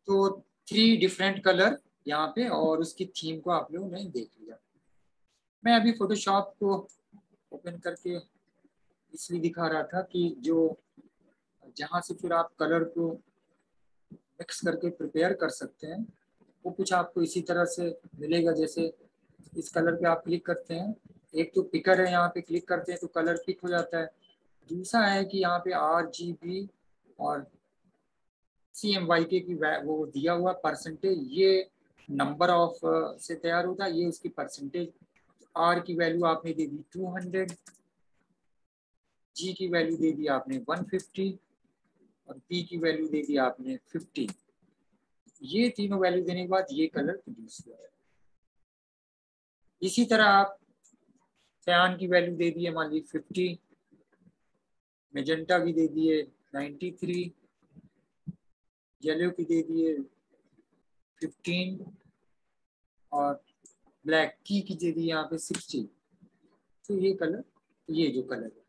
तो 3 different colour यहाँ पे और उसकी थीम को आप लोगों ने देख लिया। मैं अभी फोटोशॉप को ओपन करके इसलिए दिखा रहा था कि जो जहाँ से फिर आप कलर को मिक्स करके प्रिपेयर कर सकते हैं वो कुछ आपको इसी तरह से मिलेगा। जैसे इस कलर पे आप क्लिक करते हैं, एक तो पिकर है, यहाँ पे क्लिक करते हैं तो कलर पिक हो जाता है। दूसरा है कि यहाँ पे RGB और CMYK की वो दिया हुआ परसेंटेज, ये नंबर ऑफ से तैयार होता है, ये उसकी परसेंटेज। R की वैल्यू आपने दे दी 200, G की वैल्यू दे दी आपने 150 और P की वैल्यू दे दी आपने 50। ये तीनों वैल्यू देने के बाद ये कलर प्रोड्यूस हुआ है। इसी तरह आप सयान की वैल्यू दे दी है मान ली 50, मेजेंटा की दे दिए 93, येलो की दे दिए 15 और ब्लैक की दे दी यहाँ पे 60। तो ये कलर, ये जो कलर है,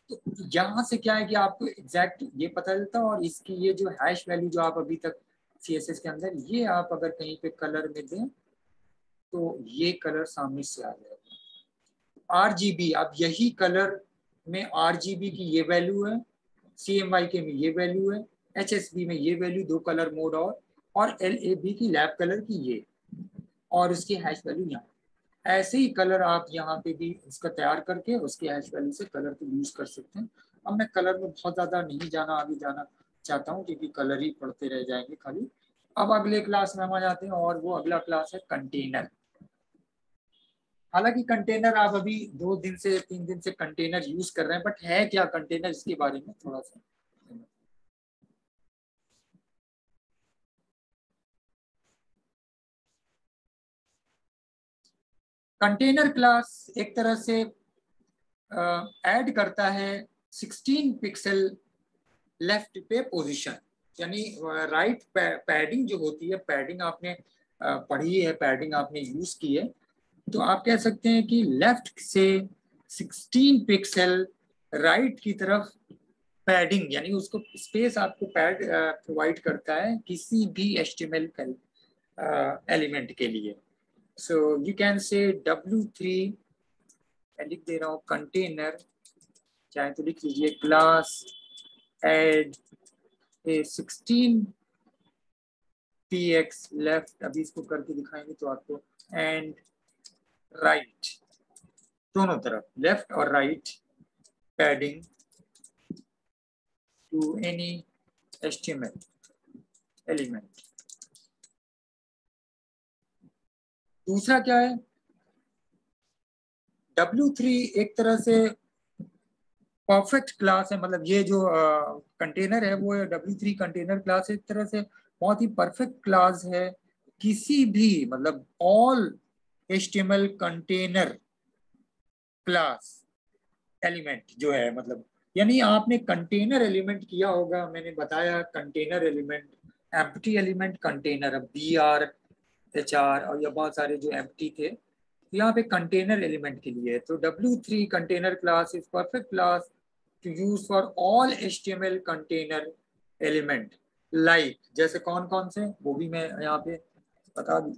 तो यहाँ से क्या है कि आपको एग्जैक्ट ये पता चलता है। और इसकी ये जो हैश वैल्यू जो आप अभी तक CSS के अंदर, ये आप अगर कहीं पे कलर में दें तो ये कलर सामने से आ जाएगा। RGB, अब यही कलर में RGB की ये वैल्यू है, CMYK में ये वैल्यू है, HSB में ये वैल्यू, 2 कलर मोड और LAB की लैब कलर की ये, और उसकी हैश वैल्यू यहाँ। ऐसे ही कलर आप यहाँ पे भी इसका तैयार करके उसकी हैश वैल्यू से कलर को यूज कर सकते हैं। अब मैं कलर में बहुत ज्यादा नहीं आगे जाना चाहता हूँ क्योंकि कलर ही पढ़ते रह जाएंगे खाली। अब अगले क्लास में हम आ जाते हैं और वो अगला क्लास है कंटेनर। हालांकि कंटेनर आप अभी 2 दिन से 3 दिन से कंटेनर यूज कर रहे हैं, बट है क्या कंटेनर, इसके बारे में थोड़ा सा। कंटेनर क्लास एक तरह से ऐड करता है 16 पिक्सल लेफ्ट पे पोजीशन, यानी राइट पैडिंग जो होती है, पैडिंग आपने पढ़ी है, पैडिंग आपने यूज की है, तो आप कह सकते हैं कि लेफ्ट से 16 पिक्सल राइट की तरफ पैडिंग, यानी उसको स्पेस आपको पैड प्रोवाइड करता है किसी भी HTML एलिमेंट के लिए। So you can say W3, मैं लिख दे रहा हूँ कंटेनर, चाहे तो लिख लीजिए क्लास एड ए 16 px लेफ्ट, अभी इसको करके दिखाएंगे तो आपको, एंड राइट, दोनों तरफ लेफ्ट और right padding to any HTML element. दूसरा क्या है, W3 एक तरह से परफेक्ट क्लास है, मतलब ये जो कंटेनर है वो W3 कंटेनर क्लास एक तरह से बहुत ही परफेक्ट क्लास है किसी भी, मतलब all HTML container class element जो है, मतलब यानी आपने कंटेनर एलिमेंट किया होगा, मैंने बताया container element, empty element container, अब BR HR और ये बहुत सारे जो एम्प्टी थे, तो यहाँ पे कंटेनर एलिमेंट के लिए है। तो W3 container class is perfect class to use for all HTML container element, like जैसे कौन कौन से वो भी मैं यहाँ पे बता दूं।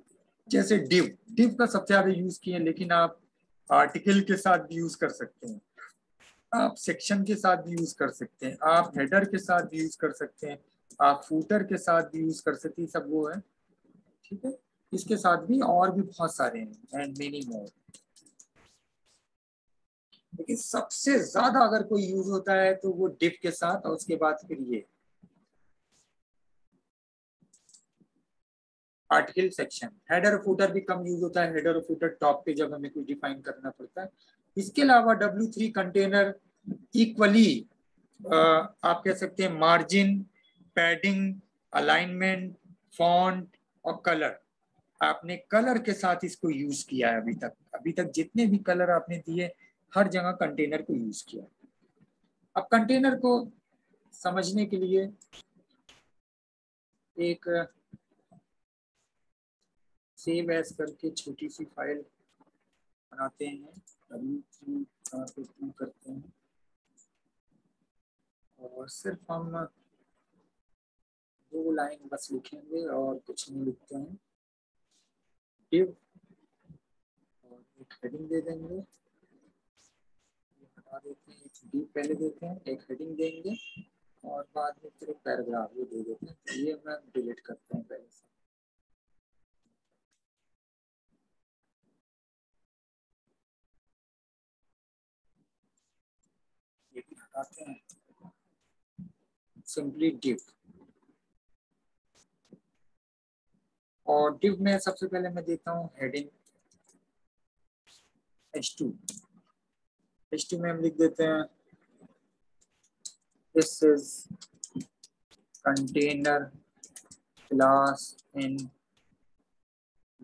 जैसे डिव का सबसे ज्यादा यूज किए, लेकिन आप आर्टिकल के साथ भी यूज कर सकते हैं, आप सेक्शन के साथ भी यूज कर सकते हैं, आप हेडर के साथ भी यूज कर सकते हैं, आप फूटर के साथ भी यूज कर सकते हैं, सब वो है। ठीक है, इसके साथ भी और भी बहुत सारे हैं, एंड मेनी मोर। लेकिन सबसे ज्यादा अगर कोई यूज होता है तो वो डिव के साथ, और उसके बाद फिर ये आर्टिकल सेक्शन। हेडर फूटर भी कम यूज होता है, हेडर और फूटर टॉप पे जब हमें कुछ डिफाइन करना पड़ता है। इसके अलावा W3 कंटेनर इक्वली आप कह सकते हैं मार्जिन, पैडिंग, अलाइनमेंट, फॉन्ट और कलर, आपने कलर के साथ इसको यूज किया है। अभी तक जितने भी कलर आपने दिए हर जगह कंटेनर को यूज किया। अब कंटेनर को समझने के लिए एक सेव एज करके छोटी सी फाइल बनाते हैं, W3 करते हैं और सिर्फ हम 2 लाइन बस लिखेंगे और कुछ नहीं लिखते हैं। div और एक हेडिंग दे देंगे, हटा देते हैं, एक div पहले देते हैं, एक हेडिंग देंगे और बाद में फिर एक पैराग्राफ भी दे देते हैं। तो ये मैं डिलीट करते हैं पहले से। ये भी हटाते हैं, सिंपली div। और div में सबसे पहले मैं देता हूँ हेडिंग h2। h2 में हम लिख देते हैं this is container class in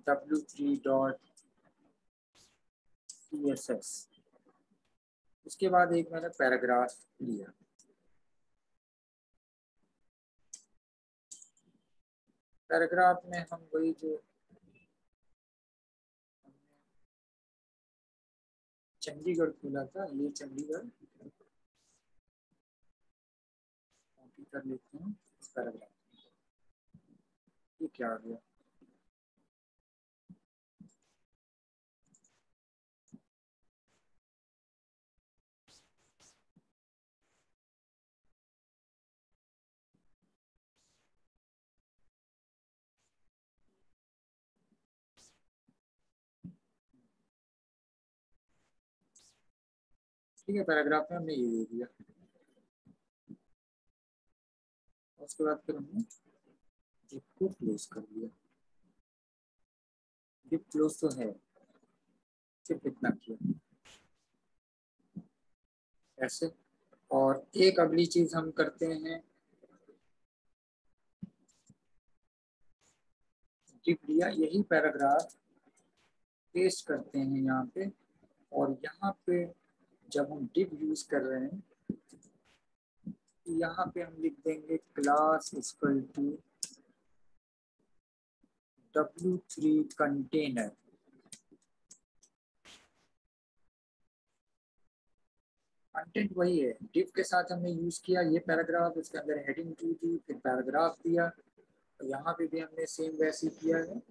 w3.css। उसके बाद एक मैंने पैराग्राफ लिया। पैराग्राफ में हम वही जो चंडीगढ़ खोला था, ये चंडीगढ़ कॉपी कर लेते हैं इस पैराग्राफ। ये क्या आ गया, ठीक है। पैराग्राफ में हमने ये दे दिया। उसके बाद फिर हमने div को क्लोज कर दिया। div क्लोज तो है, सिर्फ इतना किया ऐसे। और एक अगली चीज हम करते हैं, div लिया, यही पैराग्राफ पेस्ट करते हैं यहाँ पे। और यहाँ पे जब हम div यूज कर रहे हैं, यहाँ पे हम लिख देंगे class equal to w3 container. Content वही है, div के साथ हमने यूज किया ये पैराग्राफ, इसके अंदर हेडिंग 2 थी, फिर पैराग्राफ दिया। तो यहाँ पे भी हमने सेम वैसे ही किया है।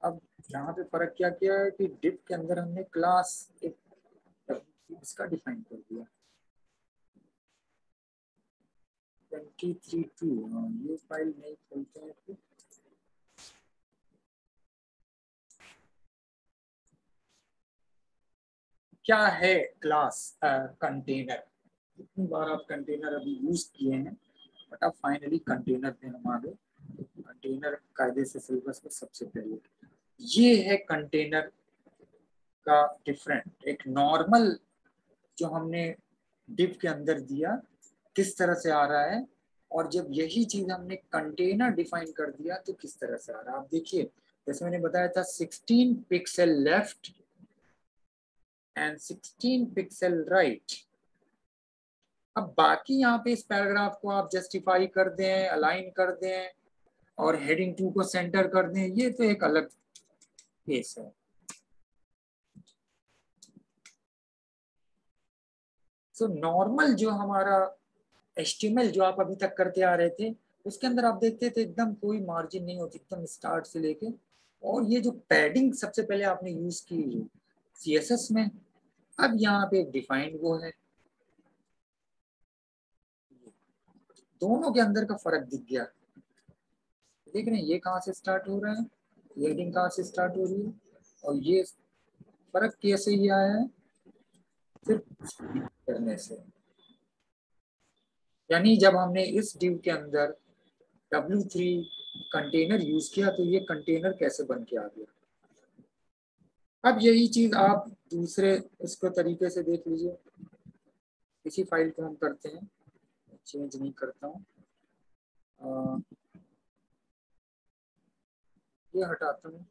अब यहाँ पे फर्क क्या किया है कि div के अंदर हमने क्लास एक इसका डिफाइन कर दिया 23.2। ये फाइल नहीं खोलते हैं फिर। क्या है क्लास कंटेनर? कितनी बार आप कंटेनर अभी यूज किए हैं, बट आप फाइनली कंटेनर पे हम आ गए। कंटेनर कायदे से सिलेबस में सबसे पहले ये है कंटेनर का डिफरेंट। एक नॉर्मल जो हमने div के अंदर दिया किस तरह से आ रहा है, और जब यही चीज हमने कंटेनर डिफाइन कर दिया तो किस तरह से आ रहा है। आप देखिए, जैसे मैंने बताया था 16 pixel left and 16 pixel right. अब बाकी यहाँ पे इस पैराग्राफ को आप जस्टिफाई कर दें, अलाइन कर दें और हेडिंग 2 को सेंटर कर दें, ये तो एक अलग केस है। सो नॉर्मल जो हमारा HTML जो आप अभी तक करते आ रहे थे, उसके अंदर आप देखते थे एकदम कोई मार्जिन नहीं होती, एकदम स्टार्ट से लेके। और ये जो पैडिंग सबसे पहले आपने यूज की CSS में, अब यहाँ पे एक डिफाइंड वो है, दोनों के अंदर का फर्क दिख गया। देख रहे हैं ये कहाँ से स्टार्ट हो रहा है, हेडिंग कहाँ से स्टार्ट हो रही है, और ये फर्क कैसे ही आया है, सिर्फ करने से। यानी जब हमने इस div के अंदर w3 कंटेनर यूज किया तो ये कंटेनर कैसे बन के आ गया। अब यही चीज आप दूसरे इसको तरीके से देख लीजिए। इसी फाइल को हम करते हैं, चेंज नहीं करता हूँ, ये हटाता हूँ।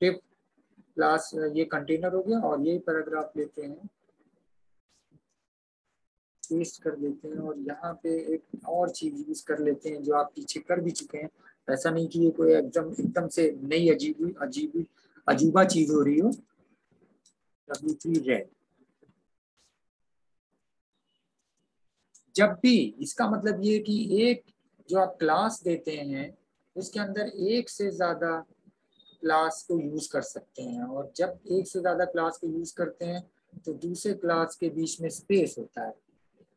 टिप क्लास ये कंटेनर हो गया, और यही पैराग्राफ लेते हैं, पेस्ट कर देते हैं, और यहाँ पे एक और चीज यूज कर लेते हैं जो आप पीछे कर भी चुके हैं। ऐसा नहीं कि ये कोई एकदम एकदम से नई अजीबी अजीबी अजूबा चीज हो रही हो। W3 red. जब भी, इसका मतलब ये कि एक जो आप क्लास देते हैं उसके अंदर एक से ज्यादा क्लास को यूज कर सकते हैं, और जब एक से ज्यादा क्लास को यूज करते हैं तो दूसरे क्लास के बीच में स्पेस होता है।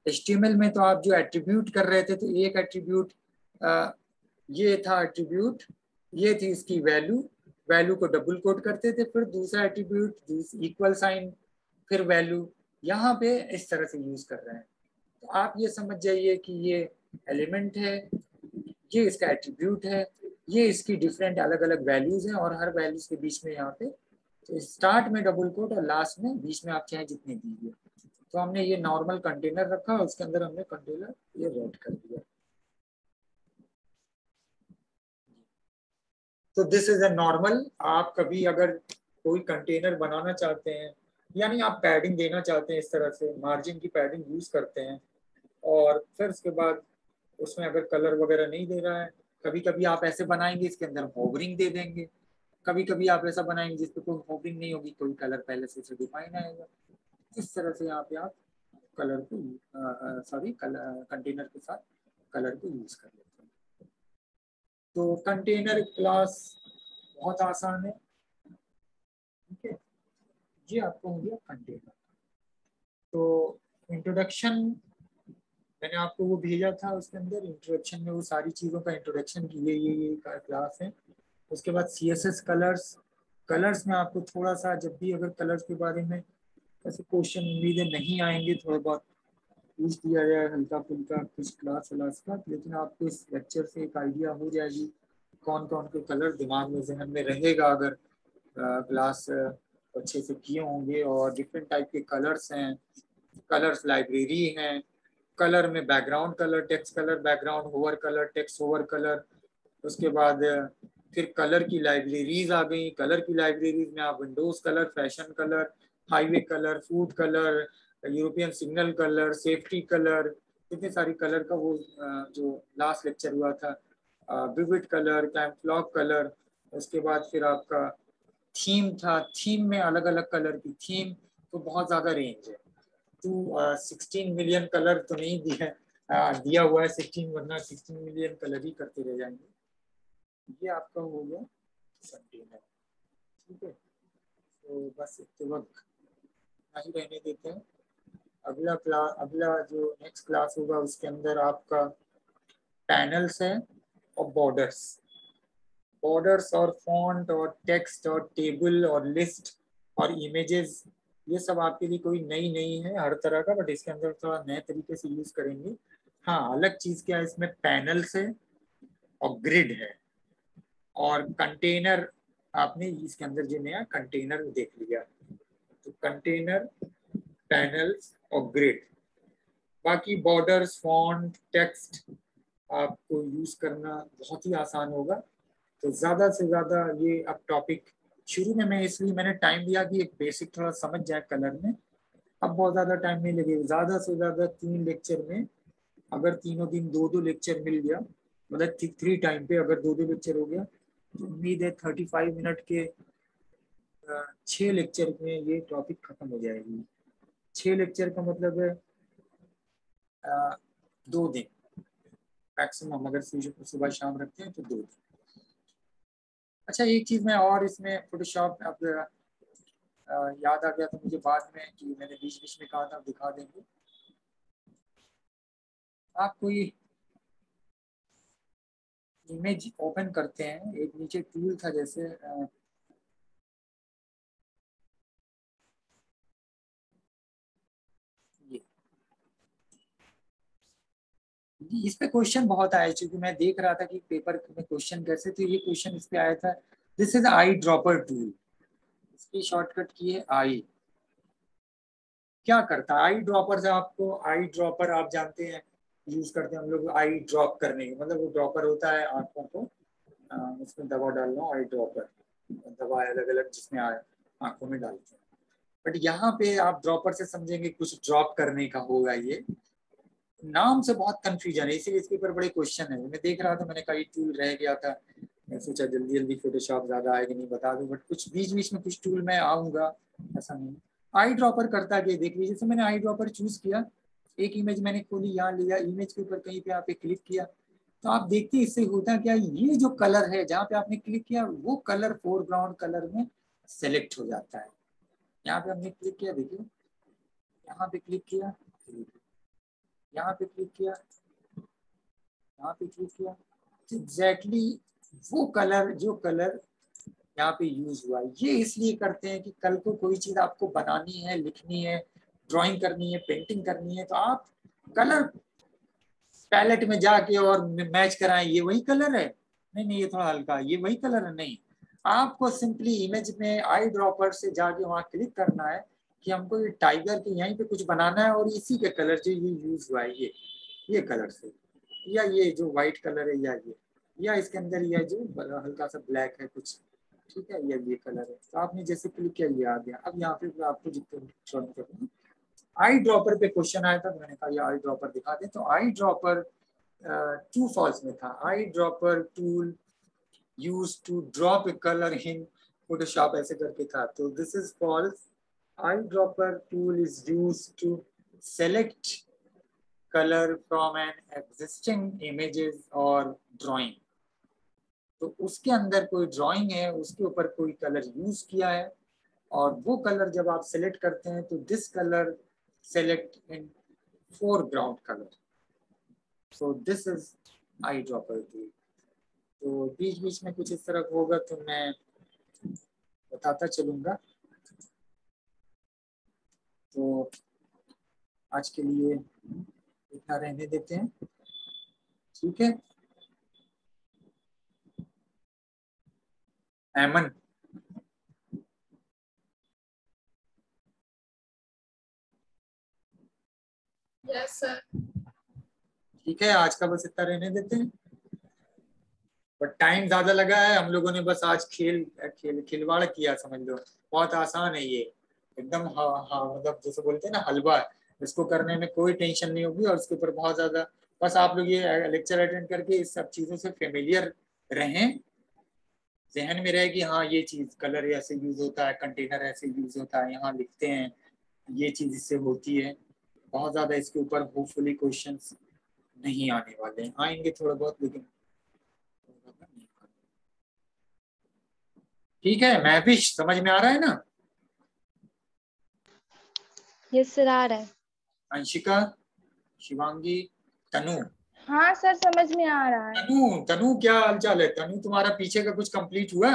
HTML में तो आप जो एट्रीब्यूट कर रहे थे तो एक एट्रीब्यूट ये था एट्रीब्यूट, ये थी इसकी वैल्यू, वैल्यू को डबल कोट करते थे, फिर दूसरा एट्रीब्यूट इक्वल साइन, फिर वैल्यू, यहाँ पे इस तरह से यूज कर रहे हैं। तो आप ये समझ जाइए कि ये एलिमेंट है, ये इसका एट्रीब्यूट है, ये इसकी डिफरेंट अलग अलग वैल्यूज हैं, और हर वैल्यूज के बीच में यहाँ पे तो स्टार्ट में डबल कोट और लास्ट में बीच में आप चाहे जितने दीजिए। तो हमने ये नॉर्मल कंटेनर रखा, उसके अंदर हमने कंटेनर ये रेड कर दिया। तो दिस इज ए नॉर्मल। आप कभी अगर कोई कंटेनर बनाना चाहते हैं, यानी आप पैडिंग देना चाहते हैं, इस तरह से मार्जिन की पैडिंग यूज करते हैं, और फिर उसके बाद उसमें अगर कलर वगैरह नहीं दे रहा है, कभी कभी आप ऐसे बनाएंगे इसके अंदर होवरिंग दे देंगे, कभी कभी आप ऐसा बनाएंगे जिसपे कोई होवरिंग नहीं होगी, कोई कलर पहले से डिफाइन आएगा। इस तरह से आप कलर को सॉरी कंटेनर के साथ कलर को यूज कर लेते हैं। तो कंटेनर क्लास बहुत आसान है, ठीक है। ये आपको हो गया कंटेनर। तो इंट्रोडक्शन मैंने आपको वो भेजा था, उसके अंदर इंट्रोडक्शन में वो सारी चीज़ों का इंट्रोडक्शन की ये क्लास है। उसके बाद CSS कलर्स, कलर्स में आपको थोड़ा सा, जब भी अगर कलर्स के बारे में ऐसे क्वेश्चन उम्मीदें नहीं आएंगे, थोड़ा बहुत पूछ दिया जाए हल्का फुल्का कुछ क्लास व्लास का, लेकिन आपको इस लेक्चर से एक आइडिया हो जाएगी कौन कौन के कलर दिमाग में जहन में रहेगा अगर क्लास अच्छे से किए होंगे। और डिफरेंट टाइप के कलर्स हैं, कलर्स लाइब्रेरी हैं, कलर में background colour, text colour, background hover colour, text hover colour. उसके बाद फिर कलर की लाइब्रेरीज आ गई। कलर की लाइब्रेरीज में आप Windows colour, fashion colour, highway colour, food colour, European signal colour, safety colour, इतने सारी कलर का वो जो लास्ट लेक्चर हुआ था, विविड कलर, कैम्फ्लॉग कलर। उसके बाद फिर आपका थीम था, थीम में अलग अलग कलर की थीम, तो बहुत ज़्यादा रेंज है। 16 मिलियन कलर तो नहीं दिया हुआ है 16, वरना 16 मिलियन कलर ही करते रह जाएंगे। ये आपका हो गया कंटेनर, ठीक है। तो बस इतने वक्त नहीं रहने देते हैं। अगला जो नेक्स्ट क्लास होगा उसके अंदर आपका पैनल्स है और बॉर्डर्स, बॉर्डर्स और फॉन्ट और टेक्स्ट और टेबल और लिस्ट और इमेजेस, ये सब आपके लिए कोई नई नहीं है हर तरह का, बट इसके अंदर थोड़ा नए तरीके से यूज करेंगे। हाँ, अलग चीज क्या है इसमें, पैनल्स है और ग्रिड है और कंटेनर। आपने इसके अंदर जो नया कंटेनर देख लिया, तो कंटेनर, पैनल्स और ग्रिड। बाकी बॉर्डर्स, फॉन्ट, टेक्स्ट आपको यूज करना बहुत ही आसान होगा। तो ज्यादा से ज्यादा ये अब टॉपिक शुरू में मैं इसलिए मैंने टाइम दिया कि एक बेसिक थोड़ा समझ जाए कलर में। अब बहुत ज्यादा टाइम नहीं लगेगा, ज्यादा से ज्यादा 3 लेक्चर में, अगर तीनों दिन 2-2 लेक्चर मिल गया, मतलब 3 टाइम पे अगर 2-2 लेक्चर हो गया, तो उम्मीद है 35 मिनट के 6 लेक्चर में ये टॉपिक खत्म हो जाएगी। 6 लेक्चर का मतलब है 2 दिन मैक्सिमम, अगर सुबह शाम रखते हैं तो 2 दिन। अच्छा, एक चीज मैं और इसमें फोटोशॉप अब याद आ गया तो मुझे बाद में, कि मैंने बीच बीच में कहा था दिखा देंगे। आप कोई इमेज ओपन करते हैं, एक नीचे टूल था जैसे ये, इस पे क्वेश्चन बहुत आया, क्योंकि मैं देख रहा था कि पेपर में क्वेश्चन कैसे, तो ये क्वेश्चन इस पे आया था। This is I dropper tool, इसकी शॉर्टकट की है आई। क्या करता है आई ड्रॉपर से, आपको आई ड्रॉपर आप जानते हैं, यूज करते हैं हम लोग आई ड्रॉप करने के, मतलब वो ड्रॉपर होता है आंखों को, उसमें दवा डालना, आई ड्रॉपर, दवा अलग अलग जिसमें आंखों में डालते हैं। बट यहाँ पे आप ड्रॉपर से समझेंगे कुछ ड्रॉप करने का होगा, ये नाम से बहुत कंफ्यूजन है, इसीलिए इसके ऊपर बड़े क्वेश्चन है। मैं देख रहा था, मैंने कहा टूल रह गया था, मैं सोचा जल्दी जल्दी फोटोशॉप ज्यादा आएगा नहीं बता दूं, बट कुछ बीच बीच में कुछ टूल में आऊंगा, ऐसा नहीं। आई ड्रॉपर करता क्या, देख लीजिए। जैसे मैंने आई ड्रॉपर चूज किया, एक इमेज मैंने खोली, यहाँ लिया, इमेज के ऊपर कहीं पे आप क्लिक किया, तो आप देखते हैं इससे होता क्या, ये जो कलर है जहाँ पे आपने क्लिक किया वो कलर फोरग्राउंड कलर में सेलेक्ट हो जाता है। यहाँ पे हमने क्लिक किया, देखिए यहाँ पे क्लिक किया, यहाँ पे क्लिक किया, यहाँ पे क्लिक किया, एग्जैक्टली वो कलर जो कलर यहाँ पे यूज हुआ। ये इसलिए करते हैं कि कल को कोई चीज आपको बनानी है, लिखनी है, ड्राइंग करनी है, पेंटिंग करनी है, तो आप कलर पैलेट में जाके और मैच कराएं, ये वही कलर है, नहीं नहीं ये थोड़ा हल्का, ये वही कलर है, नहीं। आपको सिंपली इमेज में आई ड्रॉपर से जाके वहां क्लिक करना है कि हमको ये टाइगर के यहीं पे कुछ बनाना है और इसी के कलर जो ये यूज हुआ है, ये कलर से, या ये जो व्हाइट कलर है, या इसके अंदर यह जो हल्का सा ब्लैक है कुछ, ठीक है, ये कलर है। तो आपने जैसे क्लिक किया ये आ गया। अब यहाँ पे मैं आपको ड्राइंग करूँगा, आई ड्रॉपर पे क्वेश्चन आया था, मैंने कहा ये आई ड्रॉपर दिखा दे। तो आई ड्रॉपर ट्रू फॉल्स में था, eye dropper tool use to drop a colour in Photoshop ऐसे करके था, तो this is false. Eye dropper tool is use to select colour from an existing images और drawing. तो उसके अंदर कोई ड्राइंग है, उसके ऊपर कोई कलर यूज किया है, और वो कलर जब आप सेलेक्ट करते हैं तो this colour select in foreground colour, so this is I dropper tool. तो बीच बीच में कुछ इस तरह होगा तो मैं बताता चलूंगा। तो आज के लिए इतना रहने देते हैं, ठीक है। Ayman, yes sir. ठीक है, आज का बस इतना रहने देते हैं। बट टाइम ज्यादा लगा है, हम लोगों ने बस आज खिलवाड़ किया समझ लो। बहुत आसान है ये, एकदम मतलब जैसे बोलते हैं ना हलवा, इसको करने में कोई टेंशन नहीं होगी, और इसके ऊपर बहुत ज्यादा, बस आप लोग ये लेक्चर अटेंड करके इस सब चीजों से फेमिलियर रहें, जहन में रहे कि हाँ ये चीज कलर ऐसे यूज होता है, कंटेनर ऐसे यूज होता है, यहाँ लिखते हैं, ये चीज इससे होती है। बहुत ज्यादा इसके ऊपर होपफुली क्वेश्चंस नहीं आने वाले हैं, आएंगे थोड़ा बहुत लेकिन ठीक है। मैं भी समझ में आ रहा है ना? यस सर आ रहा है। अंशिका, शिवांगी, तनु। हाँ सर समझ में आ रहा है। तनु क्या हालचाल है? तनु तुम्हारा पीछे का कुछ कंप्लीट हुआ?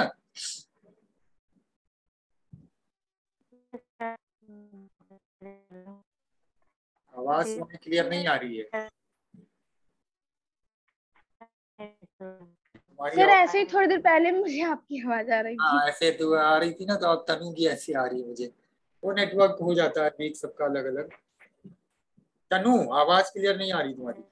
आवाज तुम्हें क्लियर नहीं आ रही है। सर ऐसे ही थोड़ी देर पहले मुझे आपकी आवाज आ रही थी। हाँ ऐसे तो आ रही थी ना, तो अब तनु की ऐसी आ रही है मुझे। वो नेटवर्क हो जाता है बीच सबका अलग अलग। तनु आवाज क्लियर नहीं आ रही तुम्हारी।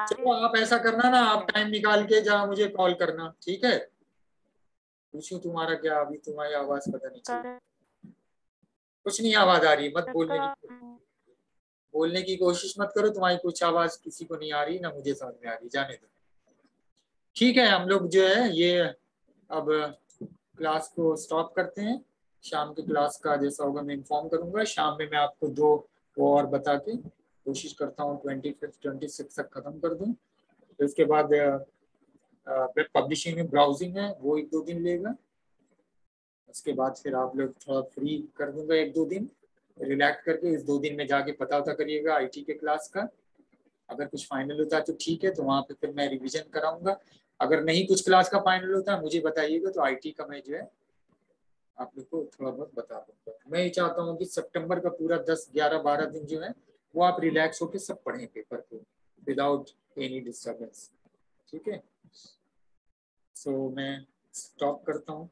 चलो आप ऐसा करना ना, आप टाइम निकाल के जहाँ मुझे कॉल करना, ठीक है। पूछो तुम्हारा क्या, अभी तुम्हारी आवाज पता नहीं चली, कुछ नहीं आवाज आ रही है, मत बोलने की कोशिश मत करो, तुम्हारी कुछ आवाज किसी को नहीं आ रही, ना मुझे समझ में आ रही, जाने दो। ठीक है, हम लोग जो है ये अब क्लास को स्टॉप करते हैं। शाम की क्लास का जैसा होगा मैं इन्फॉर्म करूंगा। शाम में मैं आपको 2 वो और बता के कोशिश करता हूँ 25 26 तक खत्म कर दूं। तो इसके बाद वेब पब्लिशिंग में ब्राउजिंग है, वो 1-2 दिन लेगा। उसके बाद फिर आप लोग थोड़ा फ्री कर दूंगा 1-2 दिन, रिलैक्स करके इस 2 दिन में जाके पता करिएगा आईटी के क्लास का। अगर कुछ फाइनल होता है तो ठीक है, तो वहाँ पे फिर मैं रिवीजन कराऊंगा। अगर नहीं कुछ क्लास का फाइनल होता है मुझे बताइएगा, तो आईटी का मैं जो है आप लोग को थोड़ा बहुत बता दूंगा। मैं ये चाहता हूँ कि सितंबर का पूरा 10, 11, 12 दिन जो है वो आप रिलैक्स होकर सब पढ़ें पेपर को, विदाउट एनी डिस्टर्बेंस, ठीक है। सो मैं स्टॉप करता हूँ।